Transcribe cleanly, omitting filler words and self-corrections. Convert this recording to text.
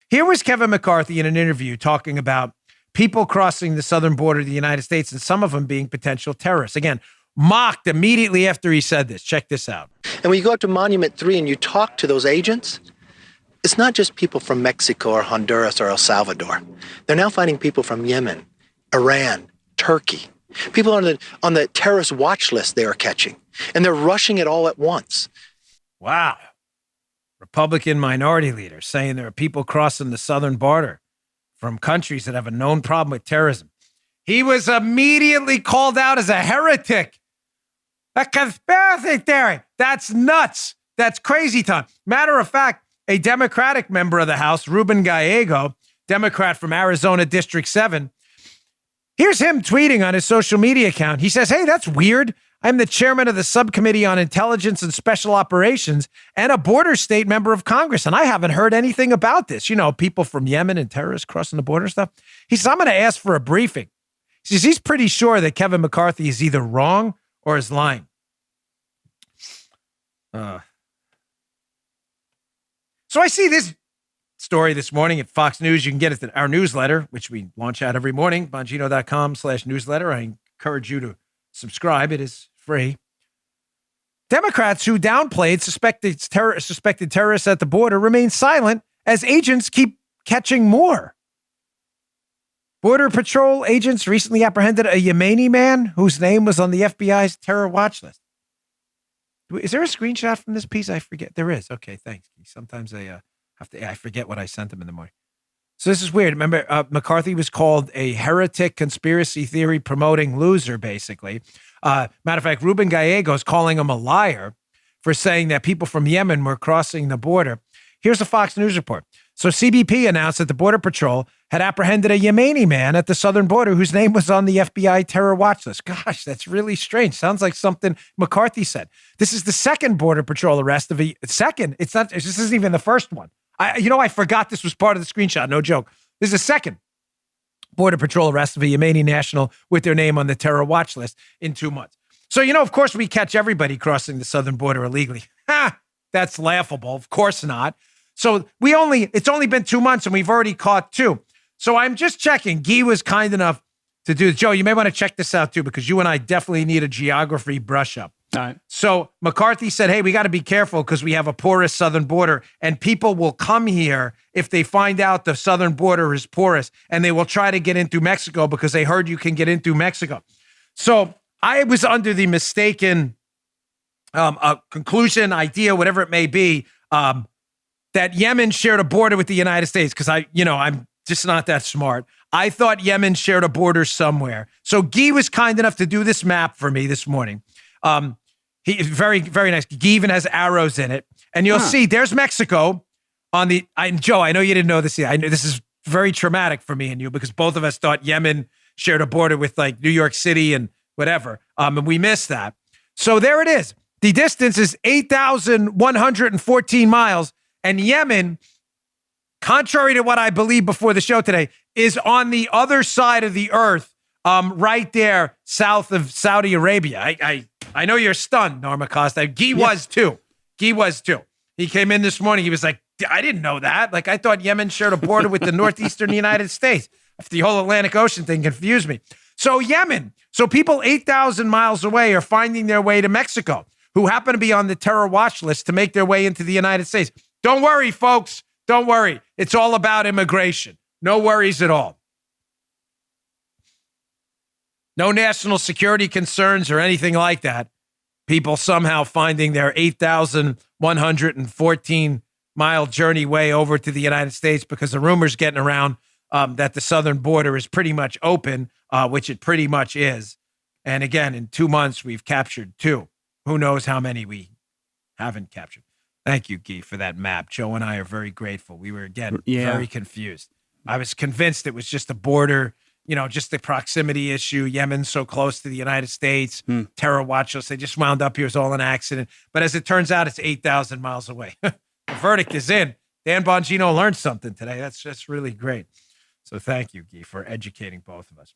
Here was Kevin McCarthy in an interview talking about people crossing the southern border of the United States and some of them being potential terrorists. Again, mocked immediately after he said this. Check this out. And when you go up to Monument 3 and you talk to those agents, it's not just people from Mexico or Honduras or El Salvador. They're now finding people from Yemen, Iran, Turkey. People on the terrorist watch list they are catching. And they're rushing it all at once. Wow. Republican minority leader saying there are people crossing the southern border from countries that have a known problem with terrorism. He was immediately called out as a heretic. A conspiracy theory. That's nuts. That's crazy time. Matter of fact, a Democratic member of the House, Ruben Gallego, Democrat from Arizona District 7, here's him tweeting on his social media account. He says, hey, that's weird. I'm the chairman of the Subcommittee on Intelligence and Special Operations and a border state member of Congress, and I haven't heard anything about this. You know, people from Yemen and terrorists crossing the border stuff. He says, I'm going to ask for a briefing. He says he's pretty sure that Kevin McCarthy is either wrong or is lying. So I see this story this morning at Fox News. You can get it in our newsletter, which we launch out every morning, bongino.com/newsletter. I encourage you to subscribe. It is free. Democrats who downplayed suspected terrorists at the border remain silent as agents keep catching more. Border Patrol agents recently apprehended a Yemeni man whose name was on the FBI's terror watch list. Is there a screenshot from this piece? I forget. There is. Okay, thanks. Sometimes I forget what I sent them in the morning. So this is weird. Remember, McCarthy was called a heretic, conspiracy theory promoting loser, basically. Matter of fact, Ruben Gallego is calling him a liar for saying that people from Yemen were crossing the border. Here's a Fox News report. So CBP announced that the Border Patrol had apprehended a Yemeni man at the southern border whose name was on the FBI terror watch list. Gosh, that's really strange. Sounds like something McCarthy said. This is the second Border Patrol arrest of a second. It's not. This isn't even the first one. I forgot this was part of the screenshot. No joke. This is the second Border Patrol arrest of a Yemeni national with their name on the terror watch list in 2 months. So, of course, we catch everybody crossing the southern border illegally. That's laughable. Of course not. So it's only been 2 months and we've already caught 2. So I'm just checking. Guy was kind enough to do this. Joe, you may want to check this out too, because you and I definitely need a geography brush up. All right. So McCarthy said, hey, we got to be careful because we have a porous southern border and people will come here if they find out the southern border is porous and they will try to get into Mexico because they heard you can get into Mexico. So I was under the mistaken conclusion, idea, whatever it may be, that Yemen shared a border with the United States because I'm just not that smart. I thought Yemen shared a border somewhere. So Guy was kind enough to do this map for me this morning. He is very, very nice. Guy even has arrows in it. And you'll see there's Mexico on Joe, I know you didn't know this. I know this is very traumatic for me and you because both of us thought Yemen shared a border with like New York City and whatever. And we missed that. So there it is. The distance is 8,114 miles. And Yemen, contrary to what I believe before the show today, is on the other side of the earth, right there south of Saudi Arabia. I know you're stunned, Norma Costa. Guy was too. He came in this morning. He was like, I didn't know that. Like, I thought Yemen shared a border with the northeastern United States. The whole Atlantic Ocean thing confused me. So Yemen. So people 8,000 miles away are finding their way to Mexico, who happen to be on the terror watch list to make their way into the United States. Don't worry, folks. Don't worry. It's all about immigration. No worries at all. No national security concerns or anything like that. People somehow finding their 8,114 mile journey way over to the United States because the rumors getting around that the southern border is pretty much open, which it pretty much is. And again, in 2 months, we've captured 2. Who knows how many we haven't captured. Thank you, Guy, for that map. Joe and I are very grateful. We were, again, very confused. I was convinced it was just a border, just the proximity issue. Yemen's so close to the United States. Terror watch list. They just wound up here. It was all an accident. But as it turns out, it's 8,000 miles away. The verdict is in. Dan Bongino learned something today. That's really great. So thank you, Guy, for educating both of us.